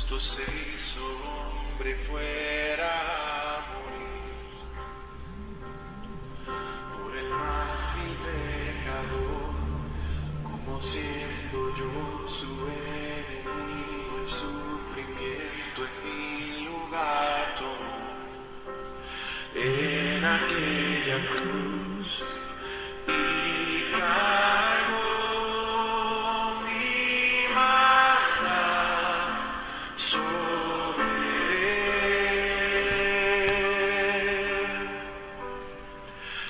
justo se hizo hombre fuera a morir por el más vil pecador, como siendo yo su enemigo, el sufrimiento en mi lugar tomó. En aquella cruz y cargó mi maldad sobre él.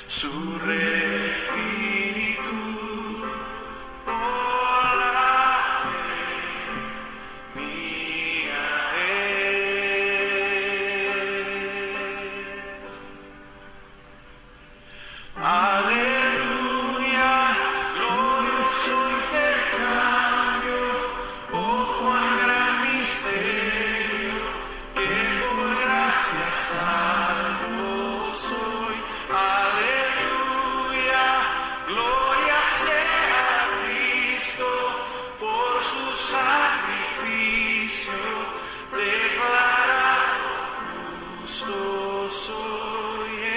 Su rectitud por la fe mía es. Aleluya, glorioso intercambio, oh cuán gran misterio, que por gracia salvo soy. Aleluya, gloria sea a Cristo, por su sacrificio, declarado justo soy en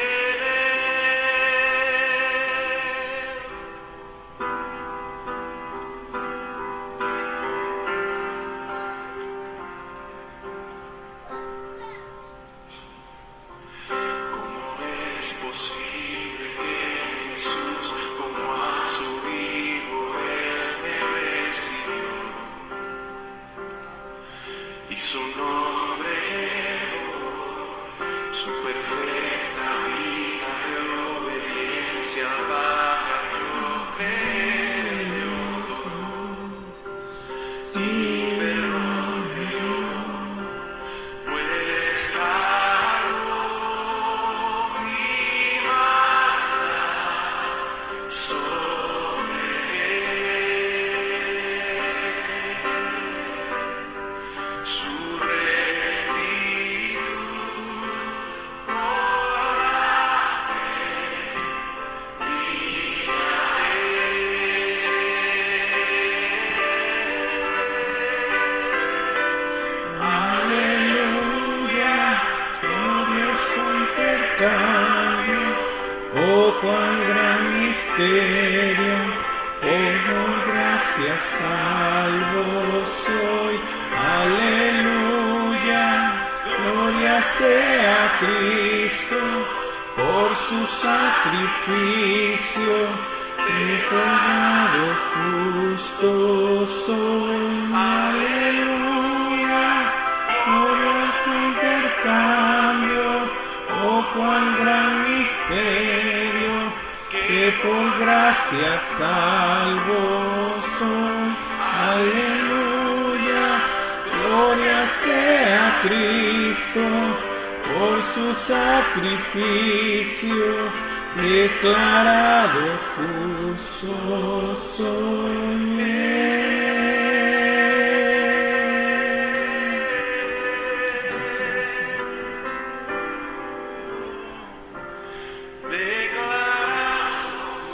es posible que Jesús, como a su Hijo, Él me recibió y su nombre llevó, su perfecta vida de obediencia al Padre yo creyó y perdón me dio, pues oh cuán gran misterio, oh por gracia salvo soy. Aleluya, gloria sea a Cristo, por su sacrificio, declarado justo soy. Aleluya, glorioso intercambio, oh cuán gran misterio, que por gracia salvo soy. Aleluya, gloria sea a Cristo, por su sacrificio, declarado justo soy.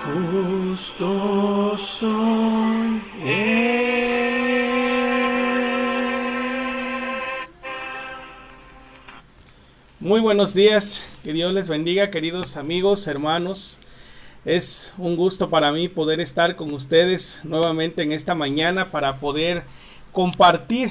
Justo soy Muy buenos días, que Dios les bendiga, queridos amigos, hermanos. Es un gusto para mí poder estar con ustedes nuevamente en esta mañana para poder compartir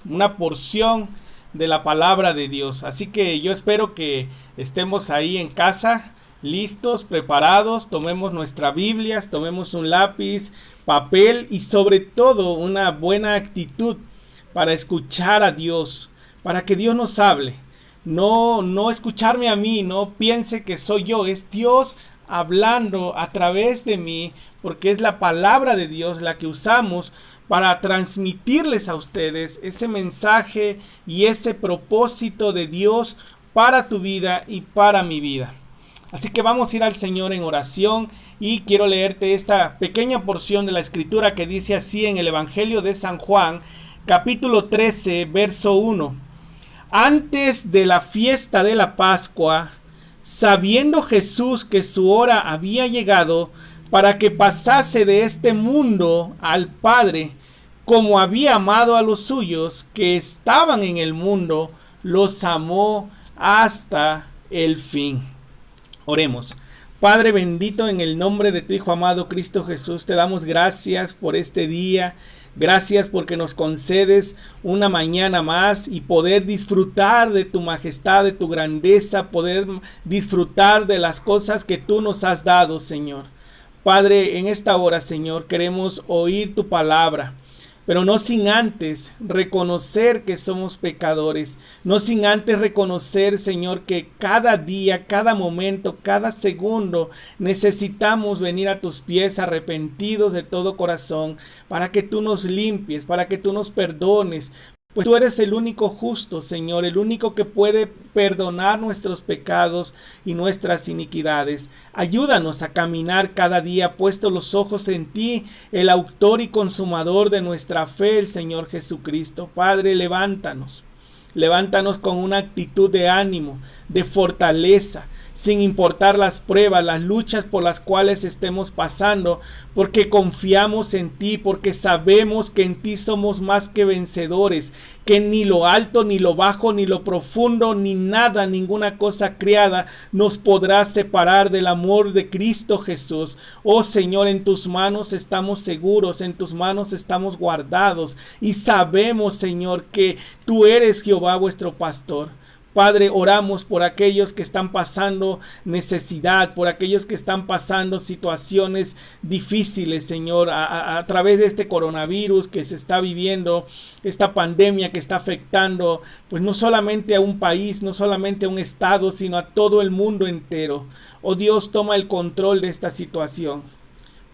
una porción de la palabra de Dios. Así que yo espero que estemos ahí en casa, listos, preparados, tomemos nuestra Biblia, tomemos un lápiz, papel y sobre todo una buena actitud para escuchar a Dios, para que Dios nos hable. No escucharme a mí, no piense que soy yo, es Dios hablando a través de mí, porque es la palabra de Dios la que usamos para transmitirles a ustedes ese mensaje y ese propósito de Dios para tu vida y para mi vida. Así que vamos a ir al Señor en oración y quiero leerte esta pequeña porción de la Escritura que dice así en el Evangelio de San Juan, capítulo 13, verso 1. Antes de la fiesta de la Pascua, sabiendo Jesús que su hora había llegado para que pasase de este mundo al Padre, como había amado a los suyos que estaban en el mundo, los amó hasta el fin. Oremos. Padre bendito, en el nombre de tu Hijo amado Cristo Jesús, te damos gracias por este día. Gracias porque nos concedes una mañana más y poder disfrutar de tu majestad, de tu grandeza, poder disfrutar de las cosas que tú nos has dado, Señor. Padre, en esta hora, Señor, queremos oír tu palabra, pero no sin antes reconocer que somos pecadores, no sin antes reconocer, Señor, que cada día, cada momento, cada segundo necesitamos venir a tus pies arrepentidos de todo corazón, para que tú nos limpies, para que tú nos perdones. Pues tú eres el único justo, Señor, el único que puede perdonar nuestros pecados y nuestras iniquidades. Ayúdanos a caminar cada día puestos los ojos en ti, el autor y consumador de nuestra fe, el Señor Jesucristo. Padre, levántanos. Levántanos con una actitud de ánimo, de fortaleza, sin importar las pruebas, las luchas por las cuales estemos pasando, porque confiamos en ti, porque sabemos que en ti somos más que vencedores, que ni lo alto, ni lo bajo, ni lo profundo, ni nada, ninguna cosa creada nos podrá separar del amor de Cristo Jesús. Oh Señor, en tus manos estamos seguros, en tus manos estamos guardados, y sabemos, Señor, que tú eres Jehová vuestro pastor. Padre, oramos por aquellos que están pasando necesidad, por aquellos que están pasando situaciones difíciles, Señor, a través de este coronavirus que se está viviendo, esta pandemia que está afectando, pues no solamente a un país, no solamente a un estado, sino a todo el mundo entero. Oh Dios, toma el control de esta situación.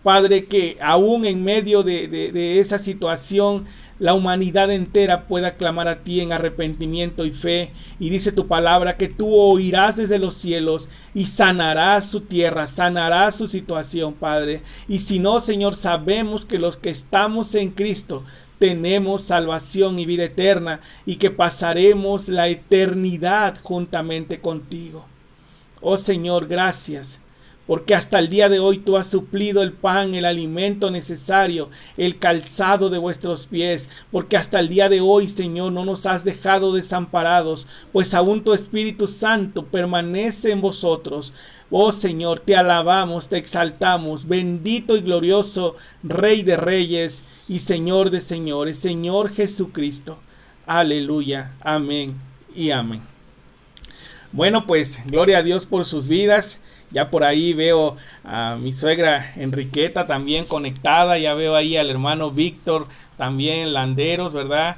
Padre, que aún en medio de esa situación, la humanidad entera pueda clamar a ti en arrepentimiento y fe. Y dice tu palabra que tú oirás desde los cielos y sanarás su tierra, sanarás su situación, Padre. Y si no, Señor, sabemos que los que estamos en Cristo tenemos salvación y vida eterna, y que pasaremos la eternidad juntamente contigo. Oh Señor, gracias, porque hasta el día de hoy tú has suplido el pan, el alimento necesario, el calzado de vuestros pies, porque hasta el día de hoy, Señor, no nos has dejado desamparados, pues aún tu Espíritu Santo permanece en vosotros. Oh Señor, te alabamos, te exaltamos, bendito y glorioso Rey de Reyes y Señor de Señores, Señor Jesucristo. Aleluya, amén y amén. Bueno, pues, gloria a Dios por sus vidas. Ya por ahí veo a mi suegra Enriqueta también conectada. Ya veo ahí al hermano Víctor también, Landeros, ¿verdad?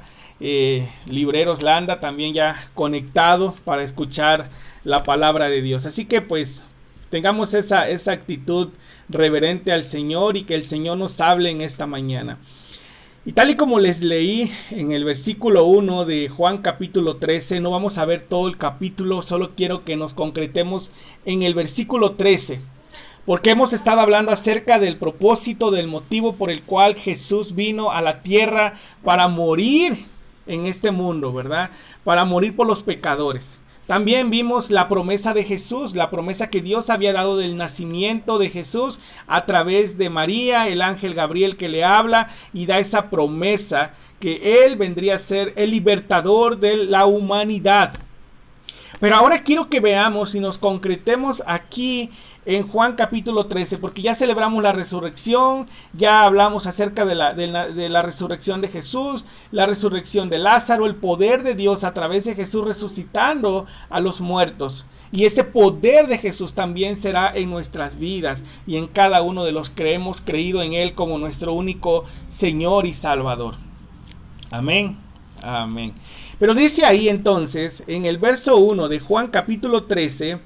Libreros Landa también ya conectado para escuchar la palabra de Dios. Así que pues tengamos esa actitud reverente al Señor, y que el Señor nos hable en esta mañana. Y tal y como les leí en el versículo 1 de Juan capítulo 13, no vamos a ver todo el capítulo, solo quiero que nos concretemos en el versículo 13, porque hemos estado hablando acerca del propósito, del motivo por el cual Jesús vino a la tierra para morir en este mundo, ¿verdad? Para morir por los pecadores. También vimos la promesa de Jesús, la promesa que Dios había dado del nacimiento de Jesús a través de María, el ángel Gabriel que le habla y da esa promesa que Él vendría a ser el libertador de la humanidad. Pero ahora quiero que veamos y nos concretemos aquí en Juan capítulo 13, porque ya celebramos la resurrección, ya hablamos acerca de la resurrección de Jesús, la resurrección de Lázaro, el poder de Dios a través de Jesús resucitando a los muertos. Y ese poder de Jesús también será en nuestras vidas y en cada uno de los que hemos creído en Él como nuestro único Señor y Salvador. Amén. Amén. Pero dice ahí entonces, en el verso 1 de Juan capítulo 13,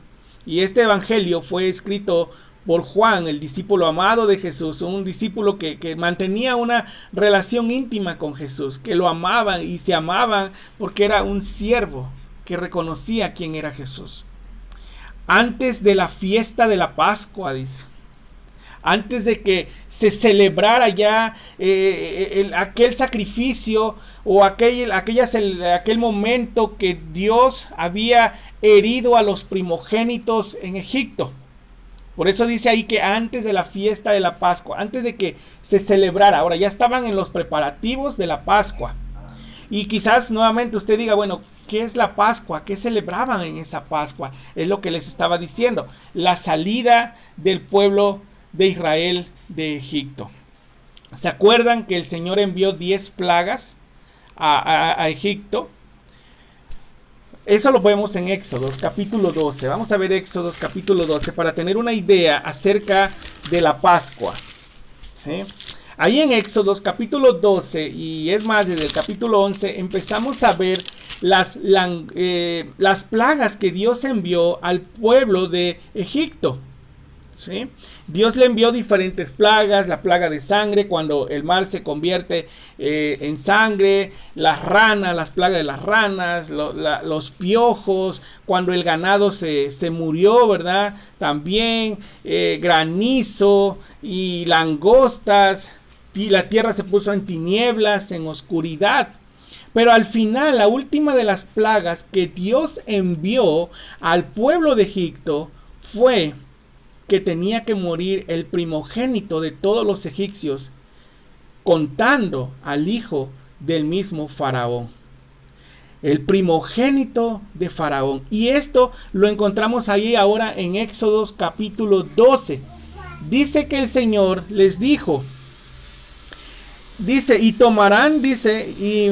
y este evangelio fue escrito por Juan, el discípulo amado de Jesús, un discípulo que mantenía una relación íntima con Jesús, que lo amaban y se amaban porque era un siervo que reconocía quién era Jesús. Antes de la fiesta de la Pascua, dice, antes de que se celebrara ya aquel sacrificio o aquel momento que Dios había herido a los primogénitos en Egipto. Por eso dice ahí que antes de la fiesta de la Pascua, antes de que se celebrara, ahora ya estaban en los preparativos de la Pascua. Y quizás nuevamente usted diga, bueno, ¿qué es la Pascua? ¿Qué celebraban en esa Pascua? Es lo que les estaba diciendo, la salida del pueblo de Israel de Egipto. ¿Se acuerdan que el Señor envió 10 plagas a Egipto? Eso lo vemos en Éxodo capítulo 12. Vamos a ver Éxodo capítulo 12 para tener una idea acerca de la Pascua. ¿Sí? Ahí en Éxodo capítulo 12, y es más, desde el capítulo 11, empezamos a ver las plagas que Dios envió al pueblo de Egipto. ¿Sí? Dios le envió diferentes plagas, la plaga de sangre, cuando el mar se convierte en sangre, las ranas, las plagas de las ranas, los piojos, cuando el ganado se murió, ¿verdad? También granizo y langostas, y la tierra se puso en tinieblas, en oscuridad. Pero al final, la última de las plagas que Dios envió al pueblo de Egipto fue que tenía que morir el primogénito de todos los egipcios, contando al hijo del mismo faraón. El primogénito de faraón. Y esto lo encontramos ahí ahora en Éxodo capítulo 12. Dice que el Señor les dijo, dice, y tomarán, dice, y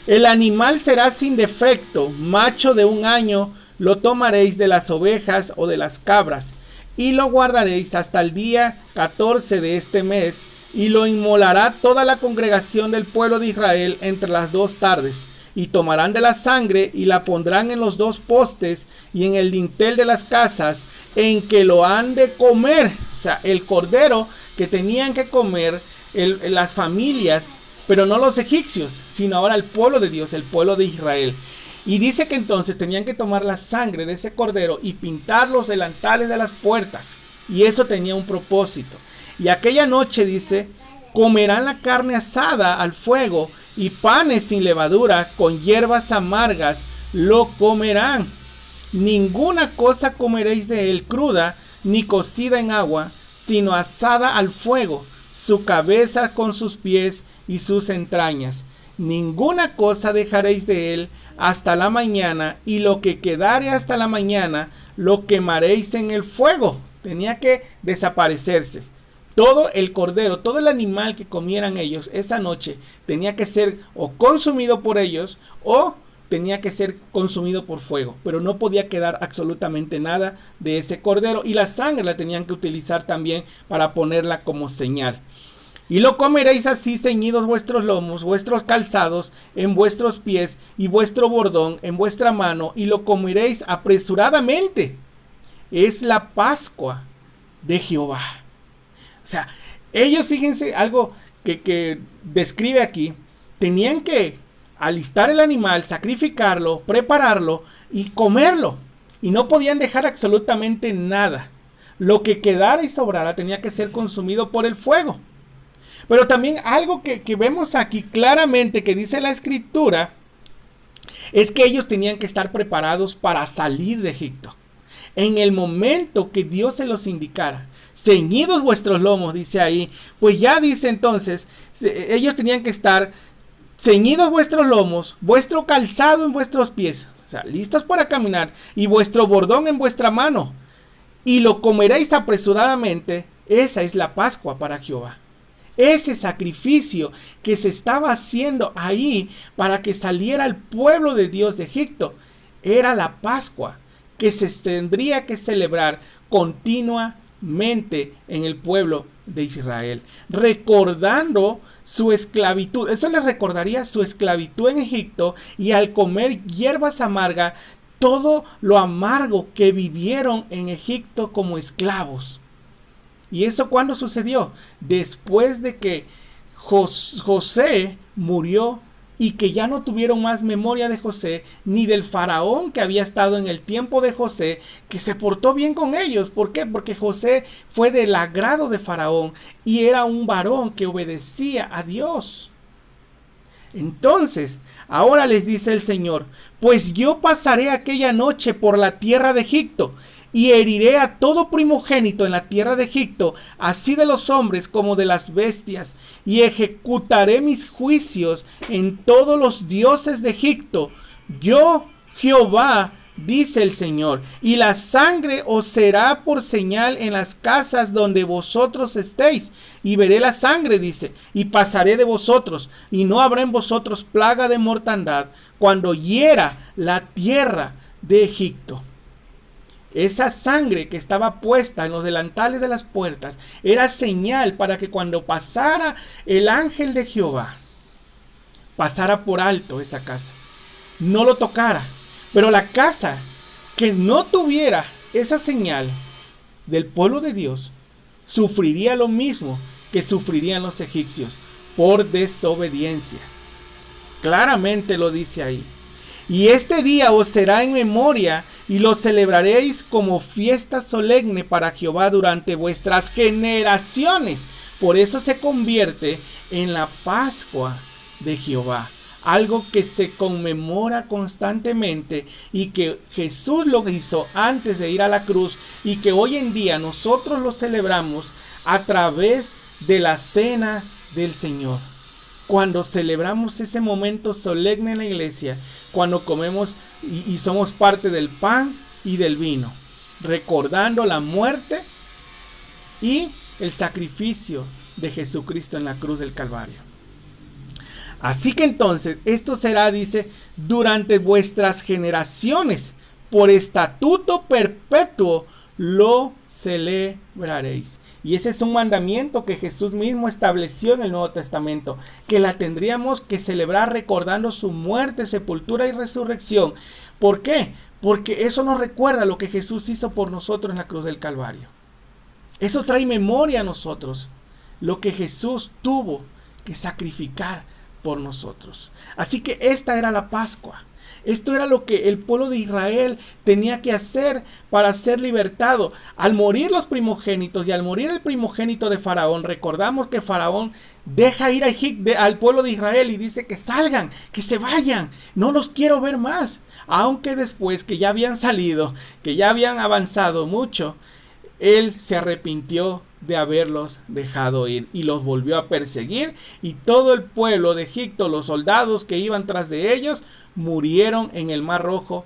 el animal será sin defecto, macho de 1 año, lo tomaréis de las ovejas o de las cabras, y lo guardaréis hasta el día 14 de este mes, y lo inmolará toda la congregación del pueblo de Israel entre las 2 tardes, y tomarán de la sangre y la pondrán en los 2 postes y en el dintel de las casas en que lo han de comer. O sea, el cordero que tenían que comer las familias, pero no los egipcios, sino ahora el pueblo de Dios, el pueblo de Israel. Y dice que entonces tenían que tomar la sangre de ese cordero y pintar los delantales de las puertas. Y eso tenía un propósito. Y aquella noche, dice, comerán la carne asada al fuego y panes sin levadura con hierbas amargas lo comerán. Ninguna cosa comeréis de él cruda ni cocida en agua, sino asada al fuego, su cabeza con sus pies y sus entrañas. Ninguna cosa dejaréis de él hasta la mañana, y lo que quedare hasta la mañana lo quemaréis en el fuego. Tenía que desaparecerse. Todo el cordero, todo el animal que comieran ellos esa noche tenía que ser o consumido por ellos o tenía que ser consumido por fuego, pero no podía quedar absolutamente nada de ese cordero, y la sangre la tenían que utilizar también para ponerla como señal. Y lo comeréis así, ceñidos vuestros lomos, vuestros calzados en vuestros pies y vuestro bordón en vuestra mano, y lo comeréis apresuradamente. Es la Pascua de Jehová. O sea, ellos, fíjense, algo que describe aquí, tenían que alistar el animal, sacrificarlo, prepararlo y comerlo. Y no podían dejar absolutamente nada. Lo que quedara y sobrara tenía que ser consumido por el fuego. Pero también algo que vemos aquí claramente que dice la Escritura es que ellos tenían que estar preparados para salir de Egipto. En el momento que Dios se los indicara, ceñidos vuestros lomos, dice ahí, pues ya dice entonces, ellos tenían que estar ceñidos vuestros lomos, vuestro calzado en vuestros pies, o sea, listos para caminar, y vuestro bordón en vuestra mano, y lo comeréis apresuradamente. Esa es la Pascua para Jehová. Ese sacrificio que se estaba haciendo ahí para que saliera el pueblo de Dios de Egipto era la Pascua que se tendría que celebrar continuamente en el pueblo de Israel, recordando su esclavitud. Eso les recordaría su esclavitud en Egipto, y al comer hierbas amargas, todo lo amargo que vivieron en Egipto como esclavos. ¿Y eso cuándo sucedió? Después de que José murió y que ya no tuvieron más memoria de José, ni del faraón que había estado en el tiempo de José, que se portó bien con ellos. ¿Por qué? Porque José fue del agrado de faraón y era un varón que obedecía a Dios. Entonces, ahora les dice el Señor, pues yo pasaré aquella noche por la tierra de Egipto, y heriré a todo primogénito en la tierra de Egipto, así de los hombres como de las bestias, y ejecutaré mis juicios en todos los dioses de Egipto. Yo, Jehová, dice el Señor, y la sangre os será por señal en las casas donde vosotros estéis, y veré la sangre, dice, y pasaré de vosotros, y no habrá en vosotros plaga de mortandad, cuando hiera la tierra de Egipto. Esa sangre que estaba puesta en los delantales de las puertas era señal para que cuando pasara el ángel de Jehová, pasara por alto esa casa, no lo tocara. Pero la casa que no tuviera esa señal del pueblo de Dios sufriría lo mismo que sufrirían los egipcios por desobediencia. Claramente lo dice ahí. Y este día os será en memoria y lo celebraréis como fiesta solemne para Jehová durante vuestras generaciones. Por eso se convierte en la Pascua de Jehová. Algo que se conmemora constantemente y que Jesús lo hizo antes de ir a la cruz y que hoy en día nosotros lo celebramos a través de la cena del Señor. Cuando celebramos ese momento solemne en la iglesia, cuando comemos y somos parte del pan y del vino, recordando la muerte y el sacrificio de Jesucristo en la cruz del Calvario. Así que entonces, esto será, dice, durante vuestras generaciones, por estatuto perpetuo lo celebraréis. Y ese es un mandamiento que Jesús mismo estableció en el Nuevo Testamento, que la tendríamos que celebrar recordando su muerte, sepultura y resurrección. ¿Por qué? Porque eso nos recuerda lo que Jesús hizo por nosotros en la cruz del Calvario. Eso trae memoria a nosotros, lo que Jesús tuvo que sacrificar por nosotros. Así que esta era la Pascua. Esto era lo que el pueblo de Israel tenía que hacer para ser libertado. Al morir los primogénitos y al morir el primogénito de Faraón, recordamos que Faraón deja ir al pueblo de Israel y dice que salgan, que se vayan, no los quiero ver más. Aunque después que ya habían salido, que ya habían avanzado mucho, él se arrepintió de haberlos dejado ir y los volvió a perseguir, y todo el pueblo de Egipto, los soldados que iban tras de ellos, murieron en el Mar Rojo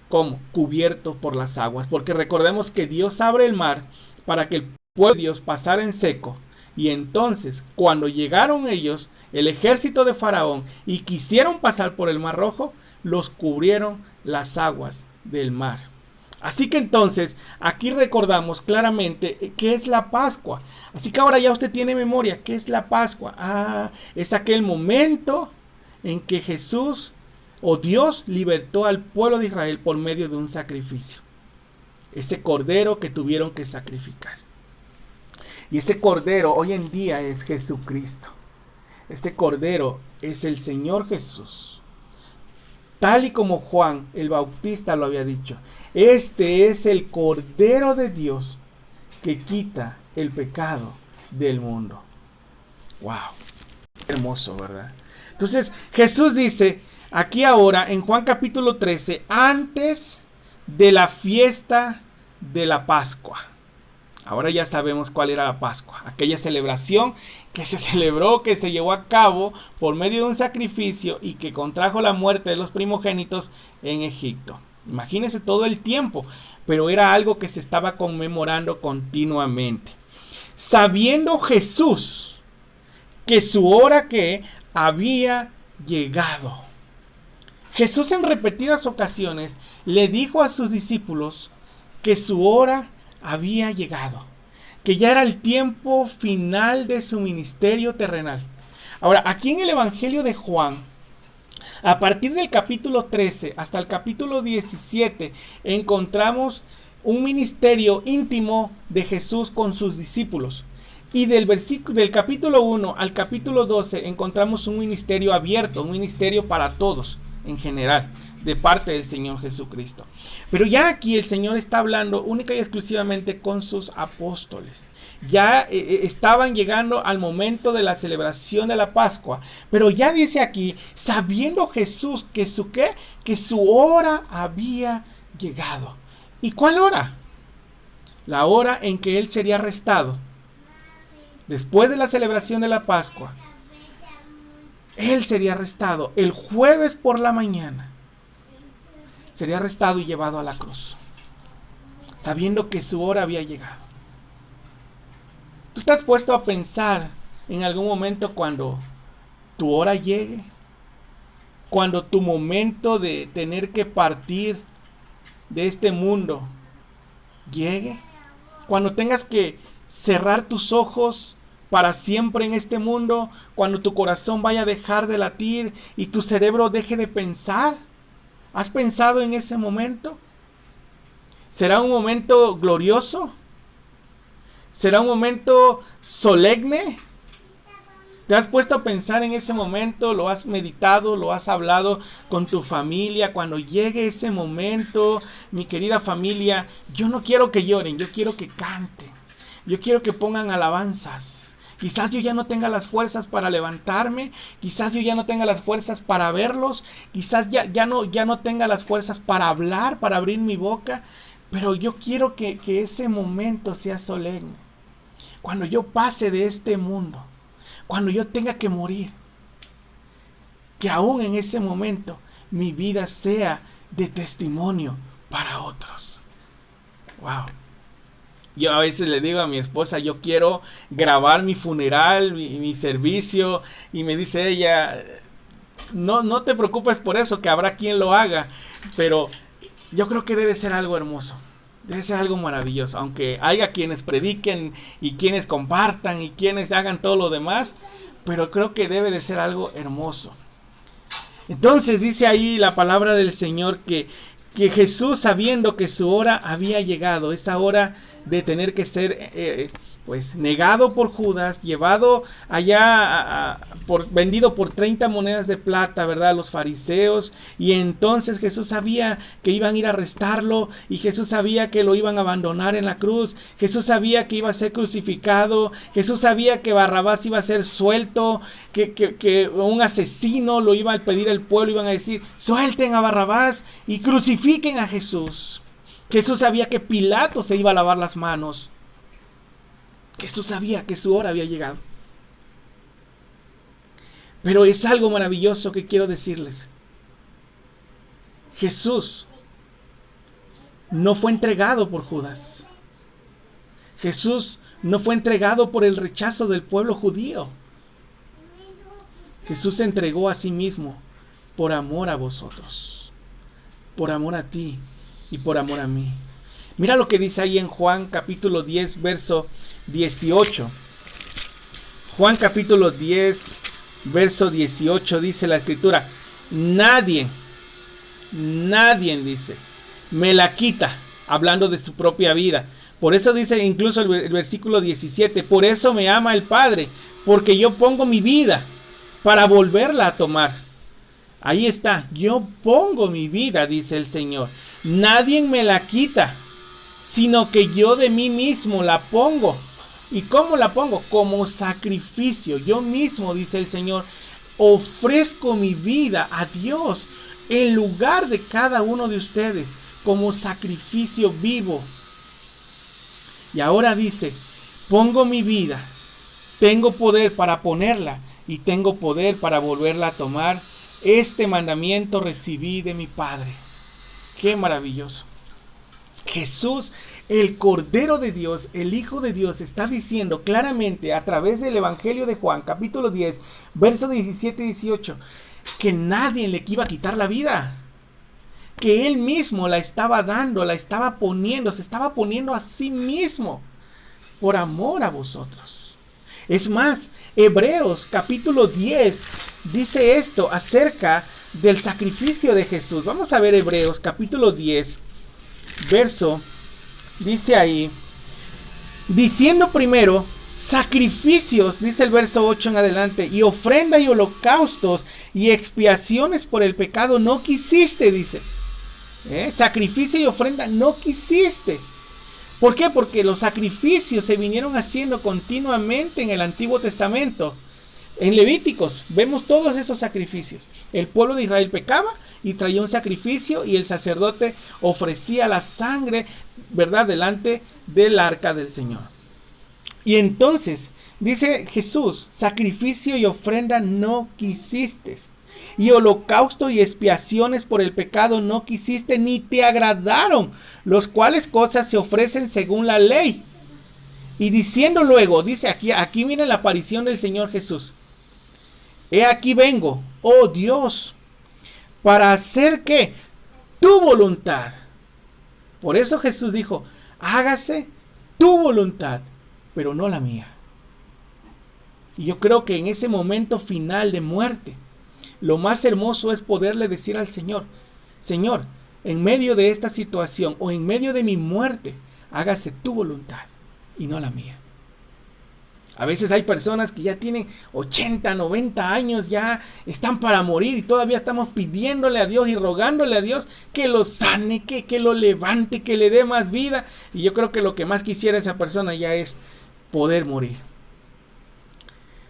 como cubiertos por las aguas, porque recordemos que Dios abre el mar para que el pueblo de Dios pasara en seco, y entonces cuando llegaron ellos, el ejército de Faraón, y quisieron pasar por el Mar Rojo, los cubrieron las aguas del mar. Así que entonces, aquí recordamos claramente qué es la Pascua. Así que ahora ya usted tiene memoria, ¿qué es la Pascua? Es aquel momento en que Jesús o Dios libertó al pueblo de Israel por medio de un sacrificio. Ese cordero que tuvieron que sacrificar. Y ese cordero hoy en día es Jesucristo. Ese cordero es el Señor Jesús. Tal y como Juan el Bautista lo había dicho. Este es el Cordero de Dios que quita el pecado del mundo. ¡Wow! Hermoso, ¿verdad? Entonces Jesús dice aquí ahora en Juan capítulo 13, antes de la fiesta de la Pascua. Ahora ya sabemos cuál era la Pascua, aquella celebración que se celebró, que se llevó a cabo por medio de un sacrificio y que contrajo la muerte de los primogénitos en Egipto. Imagínense todo el tiempo, pero era algo que se estaba conmemorando continuamente. Sabiendo Jesús que su hora que había llegado. Jesús en repetidas ocasiones le dijo a sus discípulos que su hora había llegado, que ya era el tiempo final de su ministerio terrenal. Ahora, aquí en el Evangelio de Juan, a partir del capítulo 13 hasta el capítulo 17, encontramos un ministerio íntimo de Jesús con sus discípulos. Y del capítulo 1 al capítulo 12 encontramos un ministerio abierto, un ministerio para todos en general, de parte del Señor Jesucristo. Pero ya aquí el Señor está hablando única y exclusivamente con sus apóstoles. Ya estaban llegando al momento de la celebración de la Pascua. Pero ya dice aquí, sabiendo Jesús que su hora había llegado. ¿Y cuál hora? la hora en que él sería arrestado, después de la celebración de la Pascua, él sería arrestado el jueves por la mañana. Sería arrestado y llevado a la cruz, sabiendo que su hora había llegado. ¿Tú estás puesto a pensar en algún momento cuando tu hora llegue? Cuando tu momento de tener que partir de este mundo llegue. Cuando tengas que cerrar tus ojos para siempre en este mundo. Cuando tu corazón vaya a dejar de latir y tu cerebro deje de pensar. ¿Has pensado en ese momento? ¿Será un momento glorioso? ¿Será un momento solemne? ¿Te has puesto a pensar en ese momento? ¿Lo has meditado? ¿Lo has hablado con tu familia? Cuando llegue ese momento, mi querida familia, yo no quiero que lloren, yo quiero que canten. Yo quiero que pongan alabanzas. Quizás yo ya no tenga las fuerzas para levantarme, quizás yo ya no tenga las fuerzas para verlos, quizás ya no tenga las fuerzas para hablar, para abrir mi boca, pero yo quiero que ese momento sea solemne. Cuando yo pase de este mundo, cuando yo tenga que morir, que aún en ese momento mi vida sea de testimonio para otros. Wow. Yo a veces le digo a mi esposa, yo quiero grabar mi funeral, mi servicio, y me dice ella, no te preocupes por eso, que habrá quien lo haga, pero yo creo que debe ser algo hermoso, debe ser algo maravilloso, aunque haya quienes prediquen y quienes compartan y quienes hagan todo lo demás, pero creo que debe de ser algo hermoso. Entonces dice ahí la palabra del Señor que Jesús, sabiendo que su hora había llegado, esa hora de tener que ser pues negado por Judas, llevado allá, vendido por 30 monedas de plata, ¿verdad?, a los fariseos, y entonces Jesús sabía que iban a ir a arrestarlo, y Jesús sabía que lo iban a abandonar en la cruz, Jesús sabía que iba a ser crucificado, Jesús sabía que Barrabás iba a ser suelto, que un asesino lo iba a pedir el pueblo, iban a decir, suelten a Barrabás y crucifiquen a Jesús. Jesús sabía que Pilato se iba a lavar las manos. Jesús sabía que su hora había llegado. Pero es algo maravilloso que quiero decirles. Jesús no fue entregado por Judas. Jesús no fue entregado por el rechazo del pueblo judío. Jesús se entregó a sí mismo por amor a vosotros, por amor a ti y por amor a mí. Mira lo que dice ahí en Juan capítulo 10, verso 18. Juan capítulo 10, verso 18 dice la escritura, nadie dice, me la quita, hablando de su propia vida. Por eso dice incluso el versículo 17, por eso me ama el Padre, porque yo pongo mi vida para volverla a tomar. Ahí está, yo pongo mi vida, dice el Señor. Nadie me la quita, sino que yo de mí mismo la pongo. ¿Y cómo la pongo? Como sacrificio. Yo mismo, dice el Señor, ofrezco mi vida a Dios en lugar de cada uno de ustedes, como sacrificio vivo. Y ahora dice, pongo mi vida, tengo poder para ponerla y tengo poder para volverla a tomar. Este mandamiento recibí de mi Padre. ¡Qué maravilloso! Jesús, el Cordero de Dios, el Hijo de Dios, está diciendo claramente a través del Evangelio de Juan, capítulo 10, versos 17 y 18, que nadie le iba a quitar la vida. Que Él mismo la estaba dando, la estaba poniendo, se estaba poniendo a sí mismo por amor a vosotros. Es más, Hebreos capítulo 10 dice esto acerca del sacrificio de Jesús. Vamos a ver Hebreos capítulo 10, verso, dice ahí, diciendo primero, sacrificios, dice el verso 8 en adelante, y ofrenda y holocaustos y expiaciones por el pecado no quisiste, dice. Sacrificio y ofrenda no quisiste. ¿Por qué? Porque los sacrificios se vinieron haciendo continuamente en el Antiguo Testamento. En Levíticos vemos todos esos sacrificios. El pueblo de Israel pecaba y traía un sacrificio y el sacerdote ofrecía la sangre, ¿verdad?, delante del arca del Señor. Y entonces dice Jesús: sacrificio y ofrenda no quisiste, y holocausto y expiaciones por el pecado no quisiste, ni te agradaron, los cuales cosas se ofrecen según la ley. Y diciendo luego, dice aquí viene la aparición del Señor Jesús: he aquí vengo, oh Dios, para hacer ¿qué? Tu voluntad. Por eso Jesús dijo: hágase tu voluntad, pero no la mía. Y yo creo que en ese momento final de muerte, lo más hermoso es poderle decir al Señor: Señor, en medio de esta situación o en medio de mi muerte, hágase tu voluntad y no la mía. A veces hay personas que ya tienen 80, 90 años, ya están para morir y todavía estamos pidiéndole a Dios y rogándole a Dios que lo sane, que lo levante, que le dé más vida. Y yo creo que lo que más quisiera esa persona ya es poder morir.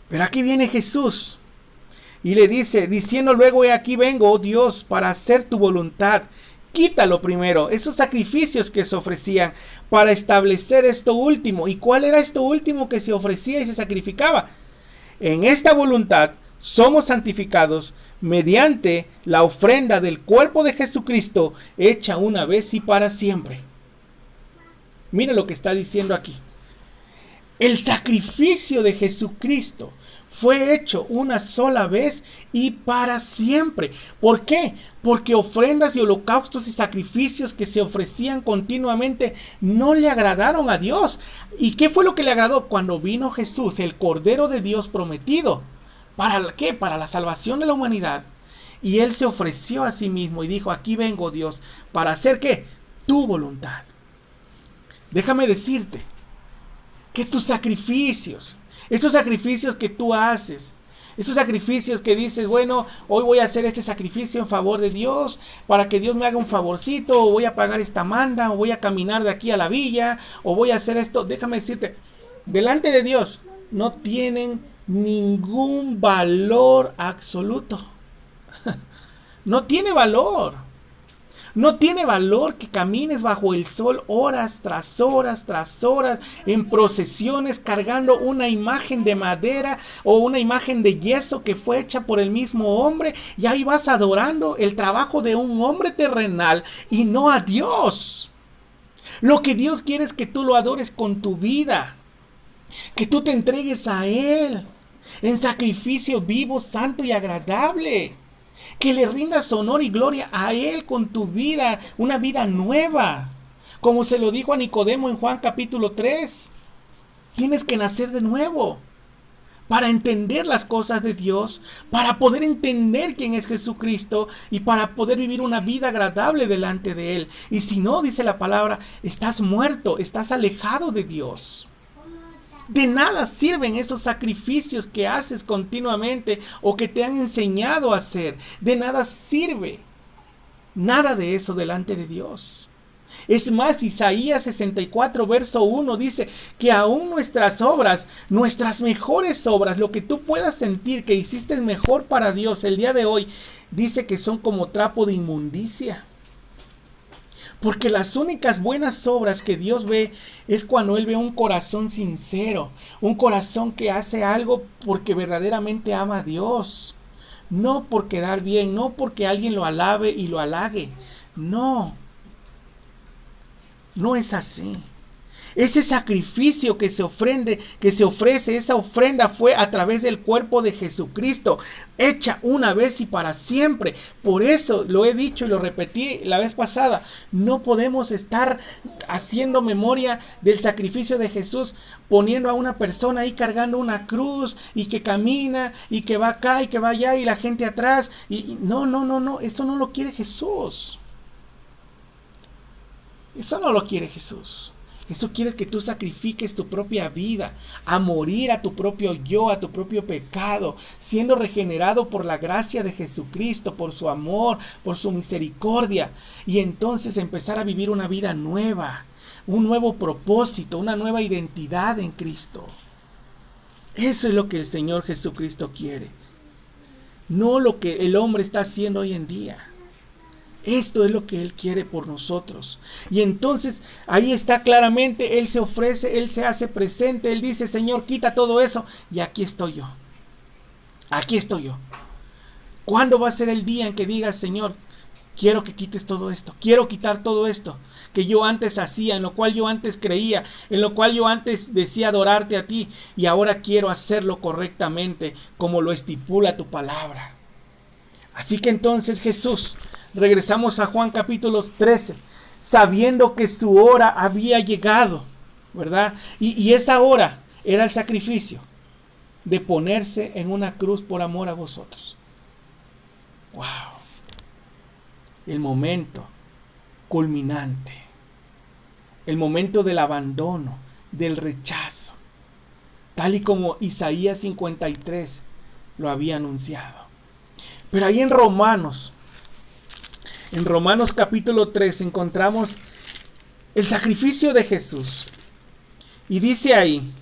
Pero aquí viene Jesús y le dice, diciendo luego: he aquí vengo, oh Dios, para hacer tu voluntad. Quítalo primero, esos sacrificios que se ofrecían para establecer esto último. ¿Y cuál era esto último que se ofrecía y se sacrificaba? En esta voluntad somos santificados mediante la ofrenda del cuerpo de Jesucristo, hecha una vez y para siempre. Mire lo que está diciendo aquí. El sacrificio de Jesucristo fue hecho una sola vez y para siempre. ¿Por qué? Porque ofrendas y holocaustos y sacrificios que se ofrecían continuamente no le agradaron a Dios. ¿Y qué fue lo que le agradó? Cuando vino Jesús, el Cordero de Dios prometido. ¿Para qué? Para la salvación de la humanidad. Y Él se ofreció a sí mismo y dijo: aquí vengo, Dios, para hacer ¿qué? Tu voluntad. Déjame decirte que tus sacrificios, estos sacrificios que tú haces, esos sacrificios que dices: bueno, hoy voy a hacer este sacrificio en favor de Dios, para que Dios me haga un favorcito, o voy a pagar esta manda, o voy a caminar de aquí a la villa, o voy a hacer esto. Déjame decirte, delante de Dios no tienen ningún valor absoluto. No tiene valor. No tiene valor que camines bajo el sol horas tras horas tras horas en procesiones cargando una imagen de madera o una imagen de yeso que fue hecha por el mismo hombre, y ahí vas adorando el trabajo de un hombre terrenal y no a Dios. Lo que Dios quiere es que tú lo adores con tu vida, que tú te entregues a Él en sacrificio vivo, santo y agradable. Que le rindas honor y gloria a Él con tu vida, una vida nueva. Como se lo dijo a Nicodemo en Juan capítulo 3. Tienes que nacer de nuevo para entender las cosas de Dios, para poder entender quién es Jesucristo y para poder vivir una vida agradable delante de Él. Y si no, dice la palabra, estás muerto, estás alejado de Dios. De nada sirven esos sacrificios que haces continuamente o que te han enseñado a hacer. De nada sirve nada de eso delante de Dios. Es más, Isaías 64 verso 1 dice que aún nuestras obras, nuestras mejores obras, lo que tú puedas sentir que hiciste mejor para Dios el día de hoy, dice que son como trapo de inmundicia. Porque las únicas buenas obras que Dios ve es cuando Él ve un corazón sincero, un corazón que hace algo porque verdaderamente ama a Dios. No por quedar bien, no porque alguien lo alabe y lo halague. No, no es así. Ese sacrificio que se ofrece, esa ofrenda fue a través del cuerpo de Jesucristo, hecha una vez y para siempre. Por eso lo he dicho y lo repetí la vez pasada, no podemos estar haciendo memoria del sacrificio de Jesús, poniendo a una persona ahí cargando una cruz y que camina y que va acá y que va allá y la gente atrás. No, eso no lo quiere Jesús. Eso no lo quiere Jesús. Jesús quiere que tú sacrifiques tu propia vida, a morir a tu propio yo, a tu propio pecado, siendo regenerado por la gracia de Jesucristo, por su amor, por su misericordia, y entonces empezar a vivir una vida nueva, un nuevo propósito, una nueva identidad en Cristo. Eso es lo que el Señor Jesucristo quiere. No lo que el hombre está haciendo hoy en día. Esto es lo que Él quiere por nosotros. Y entonces ahí está claramente, Él se ofrece, Él se hace presente, Él dice, Señor, quita todo eso. Y aquí estoy yo. Aquí estoy yo. ¿Cuándo va a ser el día en que digas, Señor, quiero que quites todo esto? Quiero quitar todo esto que yo antes hacía, en lo cual yo antes creía, en lo cual yo antes decía adorarte a ti. Y ahora quiero hacerlo correctamente, como lo estipula tu palabra. Así que entonces Jesús, regresamos a Juan capítulo 13, sabiendo que su hora había llegado, ¿verdad? Y esa hora era el sacrificio de ponerse en una cruz por amor a vosotros. ¡Wow! El momento culminante, el momento del abandono, del rechazo, tal y como Isaías 53 lo había anunciado. Pero ahí en Romanos capítulo 3 encontramos el sacrificio de Jesús. Y dice ahí,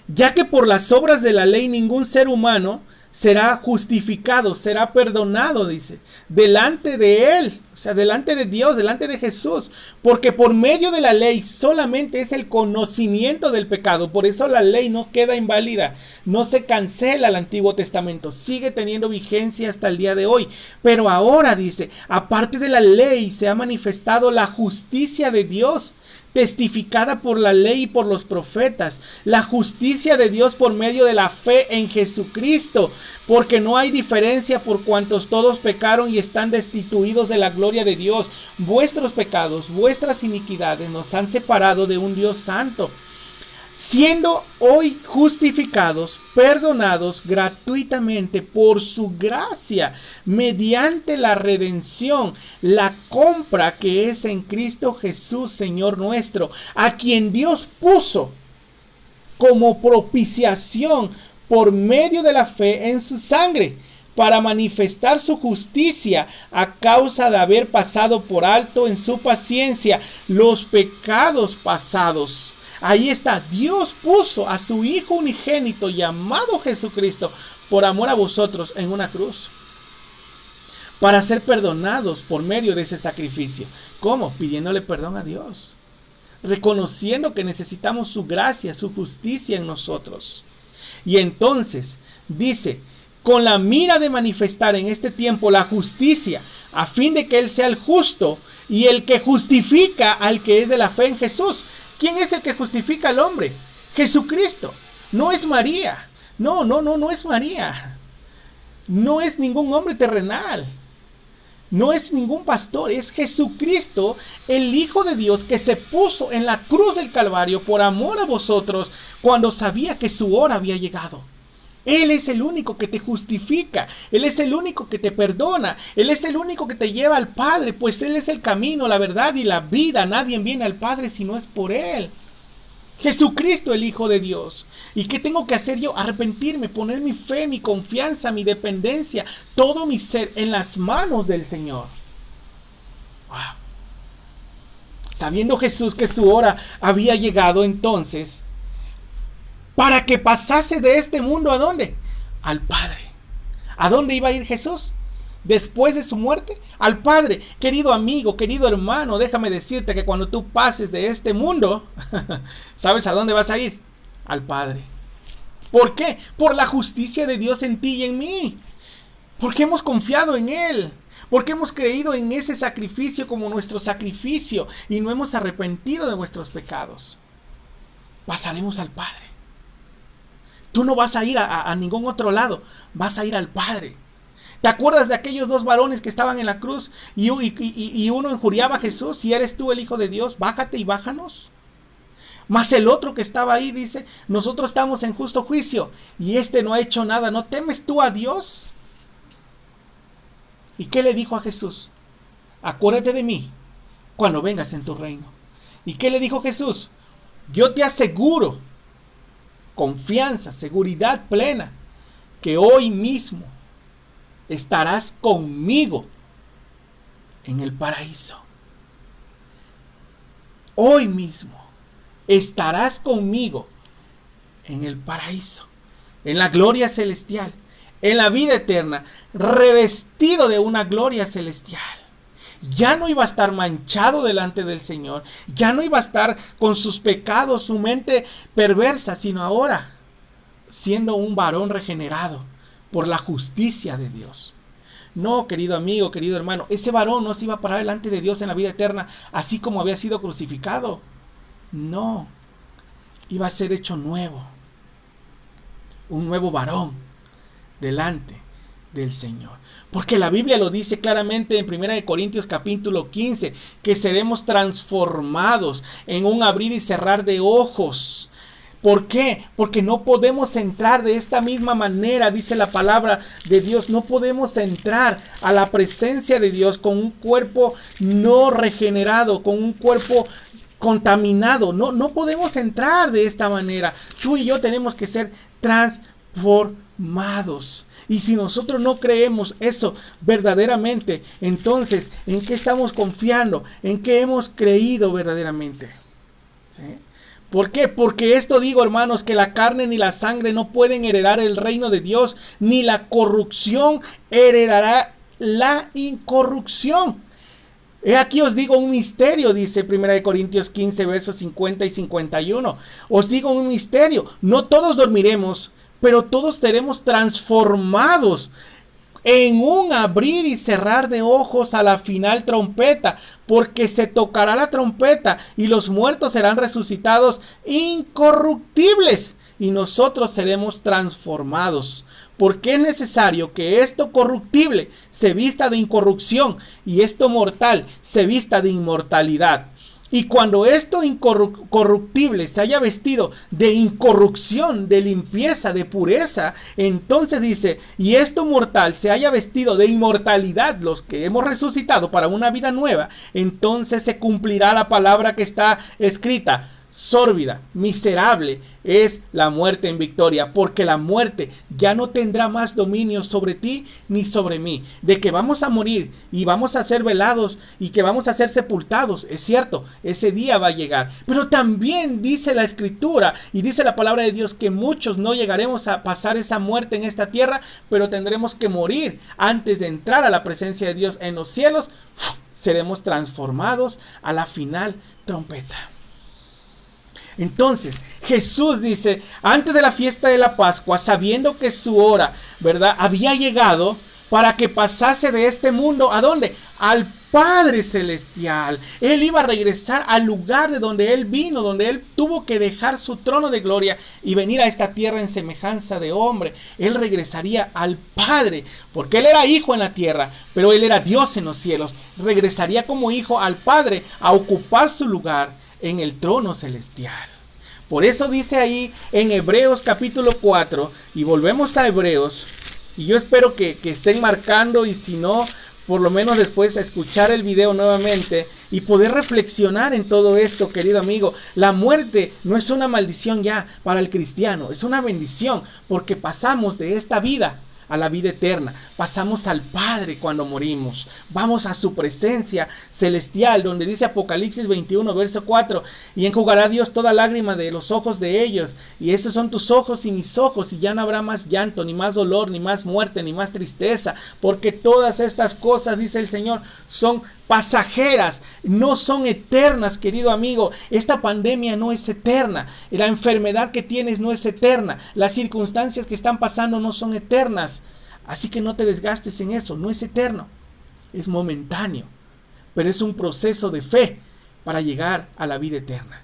ya que por las obras de la ley ningún ser humano será justificado, será perdonado, dice, delante de Él, o sea, delante de Dios, delante de Jesús, porque por medio de la ley solamente es el conocimiento del pecado, por eso la ley no queda inválida, no se cancela el Antiguo Testamento, sigue teniendo vigencia hasta el día de hoy, pero ahora dice, aparte de la ley se ha manifestado la justicia de Dios, testificada por la ley y por los profetas, la justicia de Dios por medio de la fe en Jesucristo, porque no hay diferencia por cuantos todos pecaron y están destituidos de la gloria de Dios. Vuestros pecados, vuestras iniquidades nos han separado de un Dios santo, siendo hoy justificados, perdonados gratuitamente por su gracia, mediante la redención, la compra que es en Cristo Jesús, Señor nuestro, a quien Dios puso como propiciación por medio de la fe en su sangre, para manifestar su justicia a causa de haber pasado por alto en su paciencia los pecados pasados. Ahí está, Dios puso a su Hijo unigénito llamado Jesucristo por amor a vosotros en una cruz, para ser perdonados por medio de ese sacrificio. ¿Cómo? Pidiéndole perdón a Dios, reconociendo que necesitamos su gracia, su justicia en nosotros. Y entonces dice, con la mira de manifestar en este tiempo la justicia, a fin de que Él sea el justo y el que justifica al que es de la fe en Jesús. ¿Quién es el que justifica al hombre? Jesucristo. No es María. No es María. No es ningún hombre terrenal. No es ningún pastor. Es Jesucristo, el Hijo de Dios, que se puso en la cruz del Calvario por amor a vosotros cuando sabía que su hora había llegado. Él es el único que te justifica, Él es el único que te perdona, Él es el único que te lleva al Padre, pues Él es el camino, la verdad y la vida. Nadie viene al Padre si no es por Él. Jesucristo, el Hijo de Dios. ¿Y qué tengo que hacer yo? Arrepentirme, poner mi fe, mi confianza, mi dependencia, todo mi ser en las manos del Señor. Wow. Sabiendo Jesús que su hora había llegado, entonces, para que pasase de este mundo, ¿a dónde? Al Padre. ¿A dónde iba a ir Jesús? Después de su muerte, al Padre. Querido amigo, querido hermano, déjame decirte que cuando tú pases de este mundo, ¿sabes a dónde vas a ir? Al Padre. ¿Por qué? Por la justicia de Dios en ti y en mí. Porque hemos confiado en Él. Porque hemos creído en ese sacrificio como nuestro sacrificio y no hemos arrepentido de nuestros pecados. Pasaremos al Padre. Tú no vas a ir a ningún otro lado, vas a ir al Padre. ¿Te acuerdas de aquellos dos varones que estaban en la cruz y uno injuriaba a Jesús? Si eres tú el Hijo de Dios, bájate y bájanos. Mas el otro que estaba ahí dice, nosotros estamos en justo juicio y este no ha hecho nada. ¿No temes tú a Dios? ¿Y qué le dijo a Jesús? Acuérdate de mí cuando vengas en tu reino. ¿Y qué le dijo Jesús? Yo te aseguro, confianza, seguridad plena, que hoy mismo estarás conmigo en el paraíso. Hoy mismo estarás conmigo en el paraíso. en la gloria celestial, en la vida eterna, revestido de una gloria celestial. Ya no iba a estar manchado delante del Señor, ya no iba a estar con sus pecados, su mente perversa, sino ahora siendo un varón regenerado por la justicia de Dios. No, querido amigo, querido hermano, ese varón no se iba a parar delante de Dios en la vida eterna, así como había sido crucificado. No, iba a ser hecho nuevo, un nuevo varón delante del Señor. Porque la Biblia lo dice claramente en 1 Corintios capítulo 15, que seremos transformados en un abrir y cerrar de ojos. ¿Por qué? Porque no podemos entrar de esta misma manera, dice la palabra de Dios. No podemos entrar a la presencia de Dios con un cuerpo no regenerado, con un cuerpo contaminado. No podemos entrar de esta manera. Tú y yo tenemos que ser transformados. Y si nosotros no creemos eso verdaderamente, entonces, ¿en qué estamos confiando? ¿En qué hemos creído verdaderamente? ¿Sí? ¿Por qué? Porque esto digo, hermanos, que la carne ni la sangre no pueden heredar el reino de Dios, ni la corrupción heredará la incorrupción. He aquí os digo un misterio, dice 1 Corintios 15, versos 50 y 51. Os digo un misterio, no todos dormiremos, pero todos seremos transformados en un abrir y cerrar de ojos a la final trompeta, porque se tocará la trompeta y los muertos serán resucitados incorruptibles y nosotros seremos transformados. Porque es necesario que esto corruptible se vista de incorrupción y esto mortal se vista de inmortalidad. Y cuando esto incorruptible se haya vestido de incorrupción, de limpieza, de pureza, entonces dice, y esto mortal se haya vestido de inmortalidad, los que hemos resucitado para una vida nueva, entonces se cumplirá la palabra que está escrita. Sórbida, miserable es la muerte en victoria, porque la muerte ya no tendrá más dominio sobre ti ni sobre mí. De que vamos a morir y vamos a ser velados y que vamos a ser sepultados, es cierto, ese día va a llegar. Pero también dice la Escritura y dice la palabra de Dios que muchos no llegaremos a pasar esa muerte en esta tierra, pero tendremos que morir antes de entrar a la presencia de Dios en los cielos. Seremos transformados a la final trompeta. Entonces, Jesús dice, antes de la fiesta de la Pascua, sabiendo que su hora, ¿verdad?, había llegado para que pasase de este mundo, ¿a dónde? Al Padre Celestial. Él iba a regresar al lugar de donde Él vino, donde Él tuvo que dejar su trono de gloria y venir a esta tierra en semejanza de hombre. Él regresaría al Padre, porque Él era hijo en la tierra, pero Él era Dios en los cielos. Regresaría como hijo al Padre a ocupar su lugar en el trono celestial. Por eso dice ahí en Hebreos capítulo 4, y volvemos a Hebreos, y yo espero que estén marcando, y si no, por lo menos después escuchar el video nuevamente y poder reflexionar en todo esto, querido amigo. La muerte no es una maldición ya para el cristiano, es una bendición, porque pasamos de esta vida a la vida eterna, pasamos al Padre cuando morimos, vamos a su presencia celestial, donde dice Apocalipsis 21, verso 4, y enjugará Dios toda lágrima de los ojos de ellos, y esos son tus ojos y mis ojos, y ya no habrá más llanto, ni más dolor, ni más muerte, ni más tristeza, porque todas estas cosas, dice el Señor, son pasajeras, no son eternas, querido amigo. Esta pandemia no es eterna, la enfermedad que tienes no es eterna, las circunstancias que están pasando no son eternas, así que no te desgastes en eso, no es eterno, es momentáneo, pero es un proceso de fe para llegar a la vida eterna.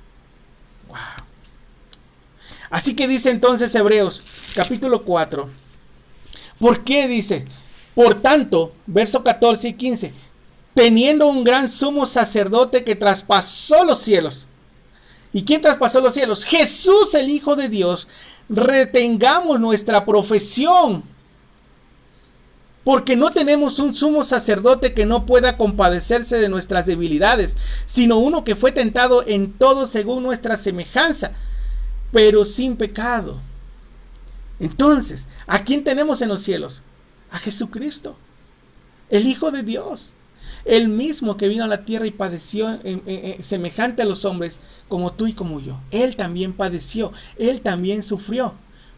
Wow. Así que dice entonces Hebreos capítulo 4, ¿por qué dice? Por tanto, verso 14 y 15, teniendo un gran sumo sacerdote que traspasó los cielos. ¿Y quién traspasó los cielos? Jesús, el Hijo de Dios. Retengamos nuestra profesión, porque no tenemos un sumo sacerdote que no pueda compadecerse de nuestras debilidades, sino uno que fue tentado en todo según nuestra semejanza, pero sin pecado. Entonces, ¿a quién tenemos en los cielos? A Jesucristo, el Hijo de Dios. El mismo que vino a la tierra y padeció semejante a los hombres, como tú y como yo. Él también padeció, Él también sufrió,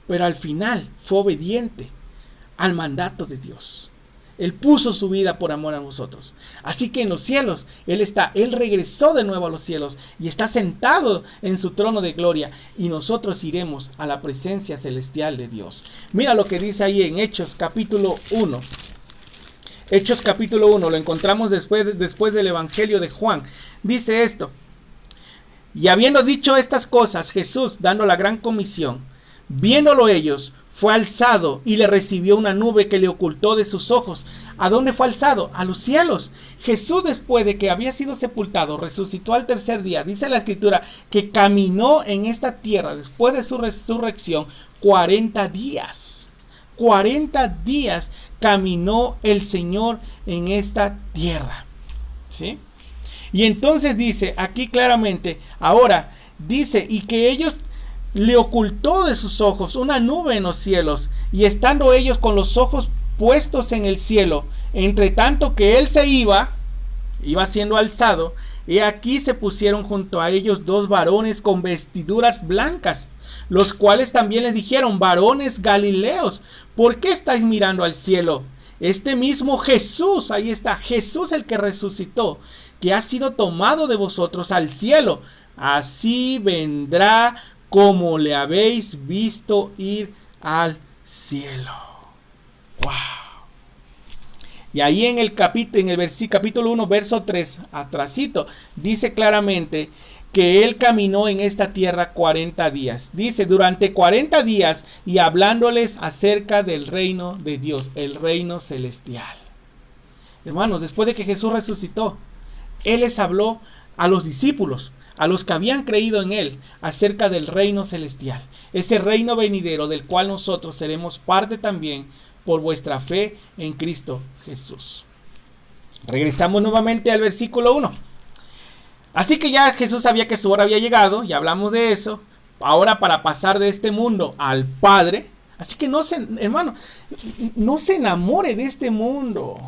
pero al final fue obediente al mandato de Dios. Él puso su vida por amor a nosotros. Así que en los cielos, Él regresó de nuevo a los cielos y está sentado en su trono de gloria. Y nosotros iremos a la presencia celestial de Dios. Mira lo que dice ahí en Hechos capítulo 1. Hechos capítulo 1, lo encontramos después del Evangelio de Juan. Dice esto: y habiendo dicho estas cosas, Jesús, dando la gran comisión, viéndolo ellos, fue alzado y le recibió una nube que le ocultó de sus ojos. ¿A dónde fue alzado? A los cielos. Jesús, después de que había sido sepultado, resucitó al tercer día. Dice la Escritura que caminó en esta tierra después de su resurrección 40 días. 40 días caminó el Señor en esta tierra. ¿Sí? Y entonces dice aquí claramente, ahora dice, y que ellos le ocultó de sus ojos una nube en los cielos, y estando ellos con los ojos puestos en el cielo, entre tanto que él se iba siendo alzado, y aquí se pusieron junto a ellos dos varones con vestiduras blancas, los cuales también les dijeron: varones galileos, ¿por qué estáis mirando al cielo? Este mismo Jesús, ahí está, Jesús el que resucitó, que ha sido tomado de vosotros al cielo, así vendrá como le habéis visto ir al cielo. ¡Wow! Y ahí en el capítulo 1, verso 3, atrasito, dice claramente que él caminó en esta tierra 40 días. Dice, durante 40 días, y hablándoles acerca del reino de Dios, el reino celestial. Hermanos, después de que Jesús resucitó, Él les habló a los discípulos, a los que habían creído en Él, acerca del reino celestial, ese reino venidero del cual nosotros seremos parte también por vuestra fe en Cristo Jesús. Regresamos nuevamente al versículo 1. Así que ya Jesús sabía que su hora había llegado, ya hablamos de eso, ahora para pasar de este mundo al Padre. Así que hermano, no se enamore de este mundo,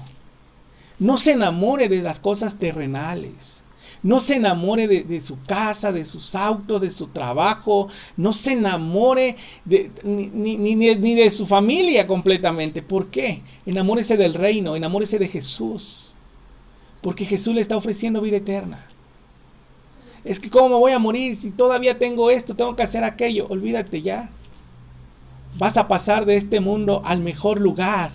no se enamore de las cosas terrenales. No se enamore de su casa, de sus autos, de su trabajo. No se enamore ni de su familia completamente. ¿Por qué? Enamórese del reino, enamórese de Jesús. Porque Jesús le está ofreciendo vida eterna. Es que ¿cómo me voy a morir si todavía tengo esto, tengo que hacer aquello? Olvídate ya. Vas a pasar de este mundo al mejor lugar,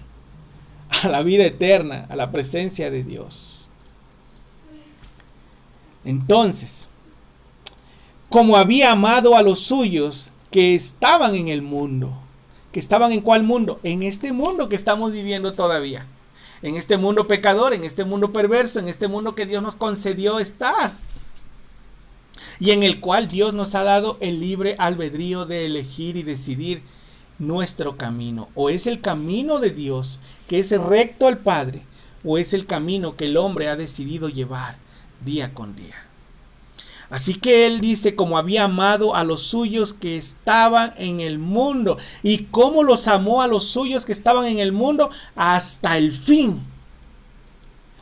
a la vida eterna, a la presencia de Dios. Entonces, como había amado a los suyos que estaban en el mundo, que estaban en ¿cuál mundo? En este mundo que estamos viviendo todavía, en este mundo pecador, en este mundo perverso, en este mundo que Dios nos concedió estar, y en el cual Dios nos ha dado el libre albedrío de elegir y decidir nuestro camino. O es el camino de Dios, que es recto al Padre, o es el camino que el hombre ha decidido llevar día con día. Así que él dice, como había amado a los suyos que estaban en el mundo. ¿Y cómo los amó a los suyos que estaban en el mundo? Hasta el fin.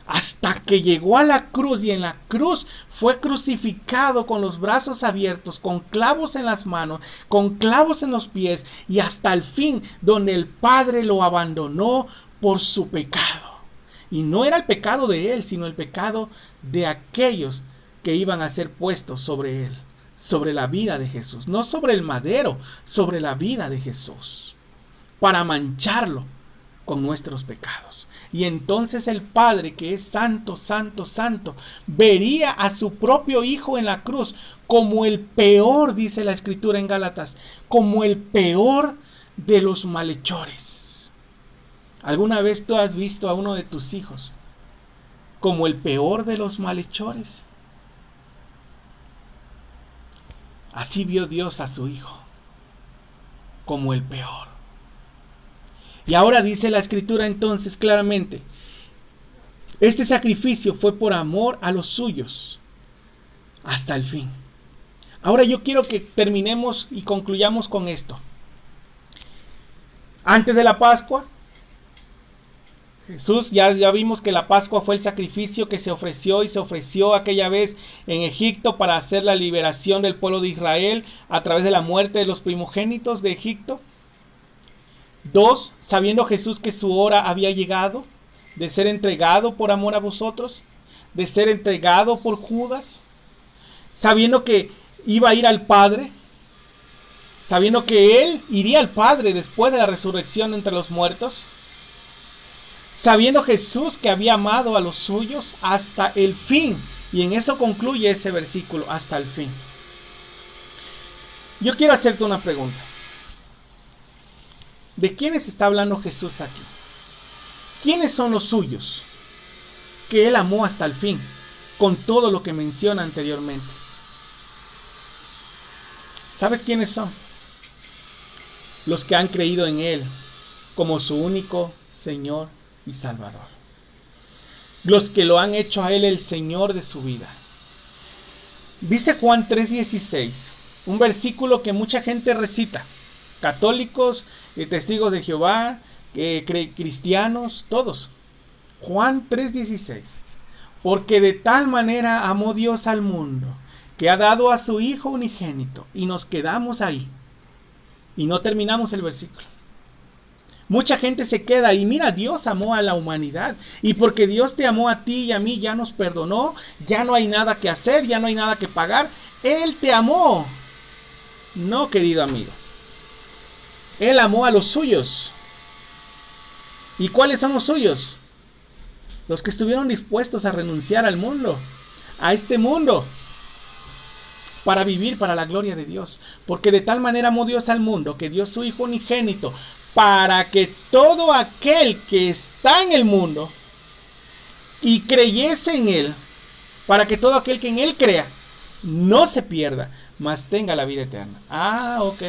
Hasta que llegó a la cruz, y en la cruz fue crucificado con los brazos abiertos, con clavos en las manos, con clavos en los pies, y hasta el fin, donde el Padre lo abandonó por su pecado. Y no era el pecado de él, sino el pecado de aquellos que iban a ser puestos sobre él, sobre la vida de Jesús, no sobre el madero, sobre la vida de Jesús, para mancharlo con nuestros pecados. Y entonces el Padre, que es santo, santo, santo, vería a su propio Hijo en la cruz como el peor, dice la Escritura en Gálatas, como el peor de los malhechores. ¿Alguna vez tú has visto a uno de tus hijos como el peor de los malhechores? Así vio Dios a su Hijo, como el peor. Y ahora dice la Escritura entonces claramente, este sacrificio fue por amor a los suyos, hasta el fin. Ahora yo quiero que terminemos y concluyamos con esto. Antes de la Pascua, Jesús, ya vimos que la Pascua fue el sacrificio que se ofreció aquella vez en Egipto para hacer la liberación del pueblo de Israel a través de la muerte de los primogénitos de Egipto. 2, sabiendo Jesús que su hora había llegado de ser entregado por amor a vosotros, de ser entregado por Judas, sabiendo que iba a ir al Padre, sabiendo que él iría al Padre después de la resurrección entre los muertos, sabiendo Jesús que había amado a los suyos hasta el fin. Y en eso concluye ese versículo, hasta el fin. Yo quiero hacerte una pregunta. ¿De quiénes está hablando Jesús aquí? ¿Quiénes son los suyos que él amó hasta el fin, con todo lo que menciona anteriormente? ¿Sabes quiénes son? Los que han creído en él como su único Señor y Salvador. Los que lo han hecho a él el Señor de su vida. Dice Juan 3:16, un versículo que mucha gente recita, católicos, testigos de Jehová, cristianos, todos. Juan 3:16, porque de tal manera amó Dios al mundo, que ha dado a su Hijo unigénito, y nos quedamos ahí, y no terminamos el versículo. Mucha gente se queda y mira, Dios amó a la humanidad, y porque Dios te amó a ti y a mí, ya nos perdonó, ya no hay nada que hacer, ya no hay nada que pagar, Él te amó. No, querido amigo, Él amó a los suyos. ¿Y cuáles son los suyos? Los que estuvieron dispuestos a renunciar al mundo, a este mundo, para vivir para la gloria de Dios. Porque de tal manera amó Dios al mundo, que dio su Hijo unigénito, para que todo aquel que está en el mundo y creyese en Él, para que todo aquel que en Él crea, no se pierda, mas tenga la vida eterna. Ok.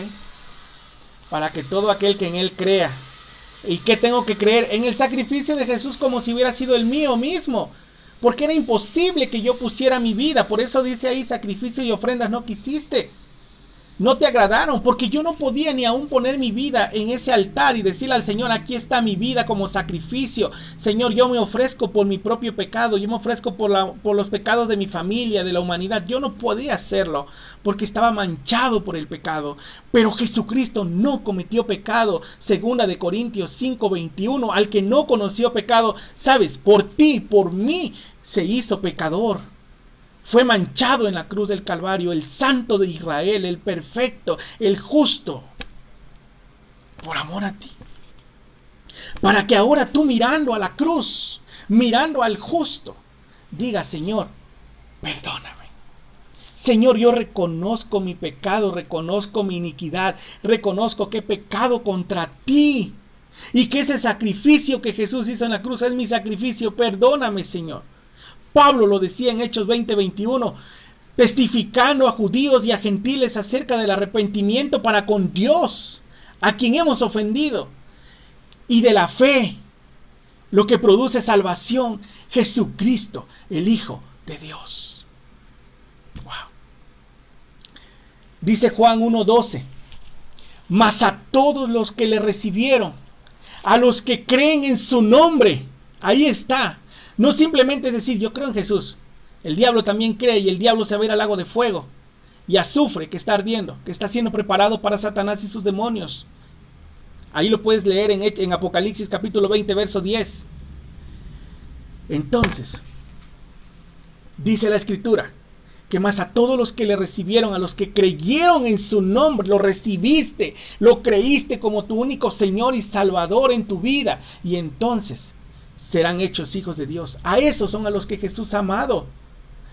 Para que todo aquel que en Él crea. ¿Y qué tengo que creer? En el sacrificio de Jesús, como si hubiera sido el mío mismo. Porque era imposible que yo pusiera mi vida. Por eso dice ahí, sacrificio y ofrendas no quisiste. No te agradaron, porque yo no podía ni aún poner mi vida en ese altar y decirle al Señor, aquí está mi vida como sacrificio. Señor, yo me ofrezco por mi propio pecado, yo me ofrezco por los pecados de mi familia, de la humanidad. Yo no podía hacerlo, porque estaba manchado por el pecado. Pero Jesucristo no cometió pecado. Segunda de Corintios 5:21, al que no conoció pecado, sabes, por ti, por mí, se hizo pecador. Fue manchado en la cruz del Calvario, el Santo de Israel, el perfecto, el justo, por amor a ti. Para que ahora tú, mirando a la cruz, mirando al justo, digas, Señor, perdóname. Señor, yo reconozco mi pecado, reconozco mi iniquidad, reconozco que he pecado contra ti y que ese sacrificio que Jesús hizo en la cruz es mi sacrificio. Perdóname, Señor. Pablo lo decía en Hechos 20:21, testificando a judíos y a gentiles acerca del arrepentimiento para con Dios, a quien hemos ofendido, y de la fe, lo que produce salvación, Jesucristo, el Hijo de Dios. Wow. Dice Juan 1:12, mas a todos los que le recibieron, a los que creen en su nombre, ahí está. No simplemente decir, yo creo en Jesús. El diablo también cree y el diablo se va a ir al lago de fuego y azufre que está ardiendo, que está siendo preparado para Satanás y sus demonios. Ahí lo puedes leer en Apocalipsis capítulo 20, verso 10. Entonces, dice la Escritura, que más a todos los que le recibieron, a los que creyeron en su nombre, lo recibiste, lo creíste como tu único Señor y Salvador en tu vida. Y entonces serán hechos hijos de Dios. A esos son a los que Jesús ha amado.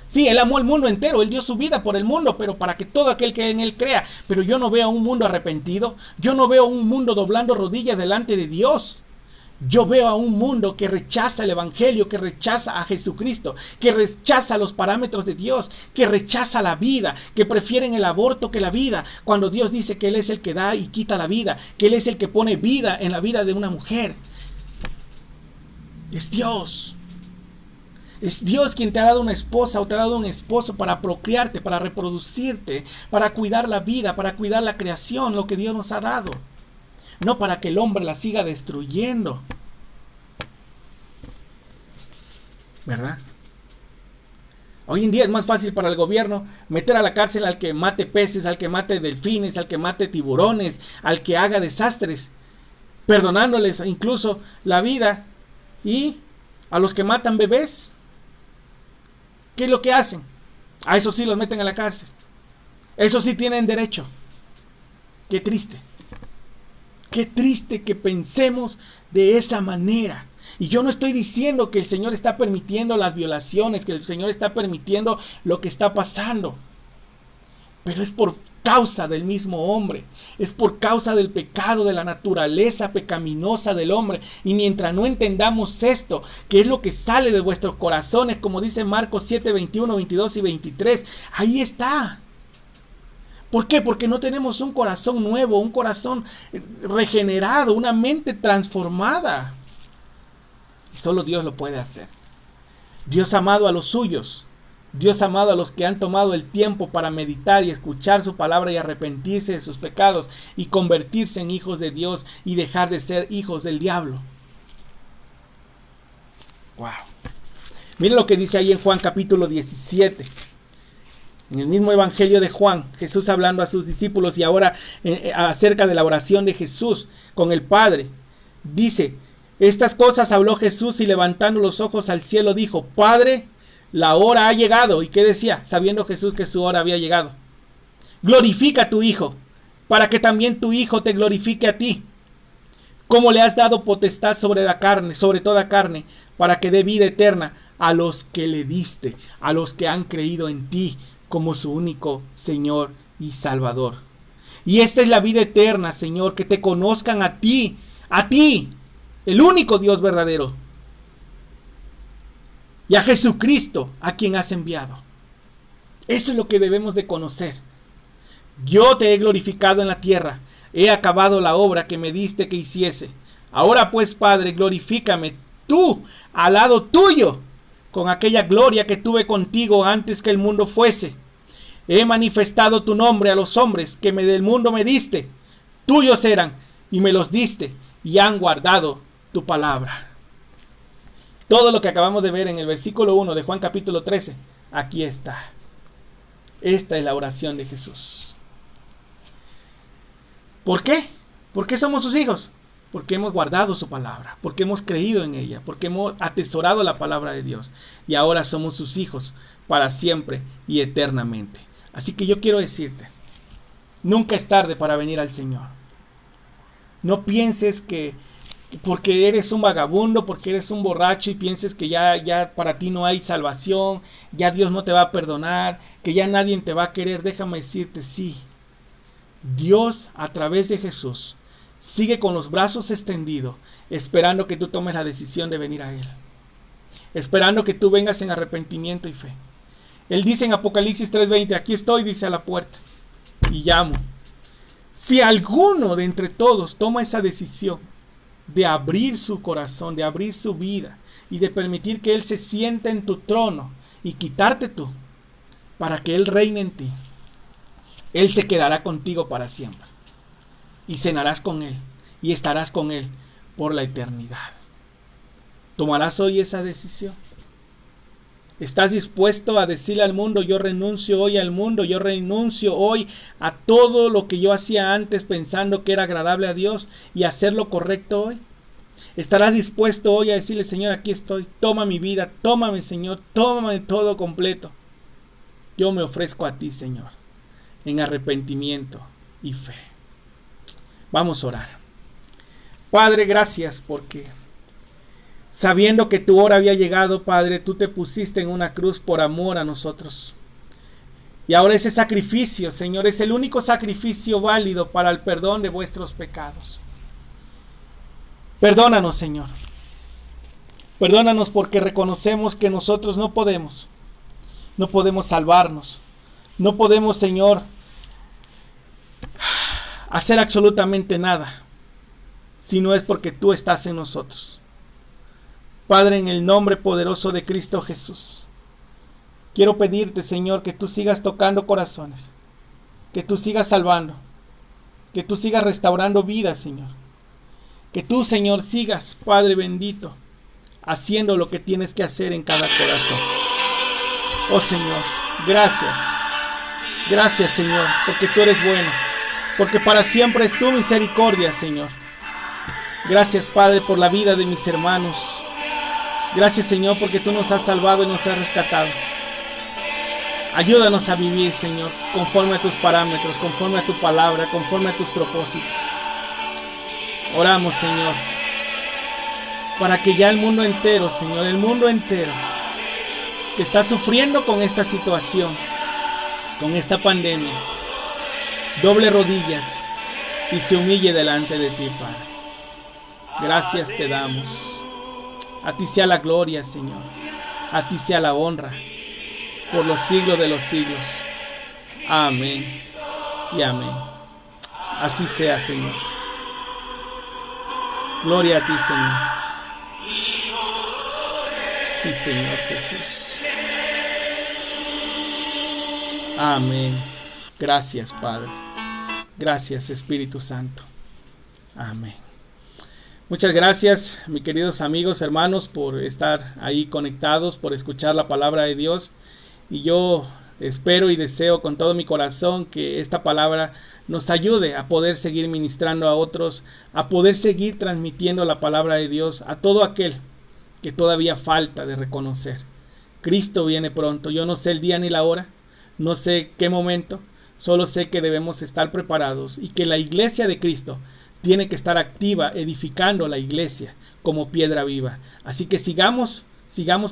Sí, Él amó el mundo entero, Él dio su vida por el mundo, pero para que todo aquel que en Él crea. Pero yo no veo a un mundo arrepentido, yo no veo a un mundo doblando rodillas delante de Dios. Yo veo a un mundo que rechaza el Evangelio, que rechaza a Jesucristo, que rechaza los parámetros de Dios, que rechaza la vida, que prefieren el aborto que la vida, cuando Dios dice que Él es el que da y quita la vida, que Él es el que pone vida en la vida de una mujer. Es Dios. Es Dios quien te ha dado una esposa o te ha dado un esposo para procrearte, para reproducirte, para cuidar la vida, para cuidar la creación, lo que Dios nos ha dado. No para que el hombre la siga destruyendo. ¿Verdad? Hoy en día es más fácil para el gobierno meter a la cárcel al que mate peces, al que mate delfines, al que mate tiburones, al que haga desastres. perdonándoles incluso la vida, y a los que matan bebés, ¿qué es lo que hacen? A eso sí los meten a la cárcel. Eso sí tienen derecho. Qué triste. Qué triste que pensemos de esa manera. Y yo no estoy diciendo que el Señor está permitiendo las violaciones, que el Señor está permitiendo lo que está pasando. Pero es por causa del mismo hombre. Es por causa del pecado, de la naturaleza pecaminosa del hombre. Y mientras no entendamos esto, que es lo que sale de vuestros corazones, como dice Marcos 7, 21, 22 y 23, ahí está. ¿Por qué? Porque no tenemos un corazón nuevo, un corazón regenerado, una mente transformada. Y solo Dios lo puede hacer. Dios amado a los suyos. Dios amado a los que han tomado el tiempo para meditar y escuchar su palabra y arrepentirse de sus pecados y convertirse en hijos de Dios y dejar de ser hijos del diablo. Wow. Miren lo que dice ahí en Juan capítulo 17. En el mismo evangelio de Juan, Jesús hablando a sus discípulos y ahora acerca de la oración de Jesús con el Padre. Dice, estas cosas habló Jesús y levantando los ojos al cielo dijo, Padre, la hora ha llegado. ¿Y qué decía? Sabiendo Jesús que su hora había llegado. Glorifica a tu Hijo, para que también tu Hijo te glorifique a ti. Como le has dado potestad sobre la carne, sobre toda carne, para que dé vida eterna a los que le diste, a los que han creído en ti, como su único Señor y Salvador. Y esta es la vida eterna, Señor, que te conozcan a ti, el único Dios verdadero, y a Jesucristo, a quien has enviado. Eso es lo que debemos de conocer. Yo te he glorificado en la tierra, he acabado la obra que me diste que hiciese. Ahora pues, Padre, glorifícame tú al lado tuyo, con aquella gloria que tuve contigo antes que el mundo fuese. He manifestado tu nombre a los hombres que del mundo me diste. Tuyos eran, y me los diste, y han guardado tu palabra. Todo lo que acabamos de ver en el versículo 1 de Juan capítulo 13, aquí está. Esta es la oración de Jesús. ¿Por qué? ¿Por qué somos sus hijos? Porque hemos guardado su palabra, porque hemos creído en ella, porque hemos atesorado la palabra de Dios. Y ahora somos sus hijos para siempre y eternamente. Así que yo quiero decirte, nunca es tarde para venir al Señor. No pienses que porque eres un vagabundo, porque eres un borracho y pienses que ya para ti no hay salvación, ya Dios no te va a perdonar, que ya nadie te va a querer. Déjame decirte, sí, Dios a través de Jesús sigue con los brazos extendidos, esperando que tú tomes la decisión de venir a Él, esperando que tú vengas en arrepentimiento y fe. Él dice en Apocalipsis 3:20, aquí estoy, dice, a la puerta y llamo. Si alguno de entre todos toma esa decisión de abrir su corazón, de abrir su vida y de permitir que Él se siente en tu trono y quitarte tú para que Él reine en ti, Él se quedará contigo para siempre y cenarás con Él y estarás con Él por la eternidad. ¿Tomarás hoy esa decisión? ¿Estás dispuesto a decirle al mundo, yo renuncio hoy al mundo, yo renuncio hoy a todo lo que yo hacía antes pensando que era agradable a Dios y hacer lo correcto hoy? ¿Estarás dispuesto hoy a decirle, Señor, aquí estoy, toma mi vida, tómame, Señor, tómame todo completo? Yo me ofrezco a ti, Señor, en arrepentimiento y fe. Vamos a orar. Padre, gracias porque sabiendo que tu hora había llegado, Padre, tú te pusiste en una cruz por amor a nosotros. Y ahora ese sacrificio, Señor, es el único sacrificio válido para el perdón de vuestros pecados. Perdónanos, Señor. Perdónanos porque reconocemos que nosotros no podemos salvarnos. No podemos, Señor, hacer absolutamente nada, si no es porque tú estás en nosotros. Padre, en el nombre poderoso de Cristo Jesús, quiero pedirte, Señor, que tú sigas tocando corazones, que tú sigas salvando, que tú sigas restaurando vidas, Señor. Que tú, Señor, sigas, Padre bendito, haciendo lo que tienes que hacer en cada corazón. Oh, Señor, gracias. Gracias, Señor, porque tú eres bueno, porque para siempre es tu misericordia, Señor. Gracias, Padre, por la vida de mis hermanos. Gracias, Señor, porque tú nos has salvado y nos has rescatado. Ayúdanos a vivir, Señor, conforme a tus parámetros, conforme a tu palabra, conforme a tus propósitos. Oramos, Señor, para que ya el mundo entero, Señor, el mundo entero que está sufriendo con esta situación, con esta pandemia, doble rodillas y se humille delante de ti, Padre. Gracias te damos. A ti sea la gloria, Señor. A ti sea la honra por los siglos de los siglos. Amén y amén. Así sea, Señor. Gloria a ti, Señor. Sí, Señor Jesús. Amén. Gracias, Padre. Gracias, Espíritu Santo. Amén. Muchas gracias, mis queridos amigos, hermanos, por estar ahí conectados, por escuchar la palabra de Dios. Y yo espero y deseo con todo mi corazón que esta palabra nos ayude a poder seguir ministrando a otros, a poder seguir transmitiendo la palabra de Dios a todo aquel que todavía falta de reconocer. Cristo viene pronto. Yo no sé el día ni la hora, no sé qué momento, solo sé que debemos estar preparados y que la iglesia de Cristo tiene que estar activa, edificando la iglesia como piedra viva. Así que sigamos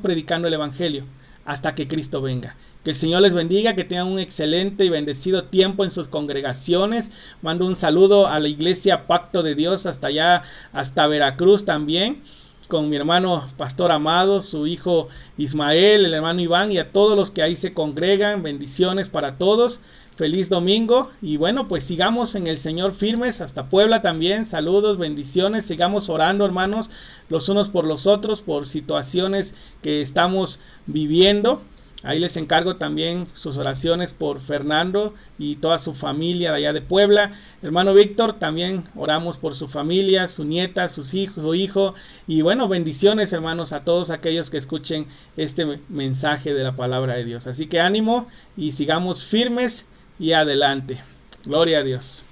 predicando el evangelio hasta que Cristo venga. Que el Señor les bendiga, que tengan un excelente y bendecido tiempo en sus congregaciones. Mando un saludo a la iglesia Pacto de Dios hasta allá, hasta Veracruz también, con mi hermano Pastor Amado, su hijo Ismael, el hermano Iván y a todos los que ahí se congregan. Bendiciones para todos. Feliz domingo y bueno, pues sigamos en el Señor firmes, hasta Puebla también, saludos, bendiciones, sigamos orando, hermanos, los unos por los otros, por situaciones que estamos viviendo. Ahí les encargo también sus oraciones por Fernando y toda su familia de allá de Puebla. Hermano Víctor, también oramos por su familia, su nieta, sus hijos, su hijo. Y bueno, bendiciones, hermanos, a todos aquellos que escuchen este mensaje de la palabra de Dios. Así que ánimo y sigamos firmes y adelante. Gloria a Dios.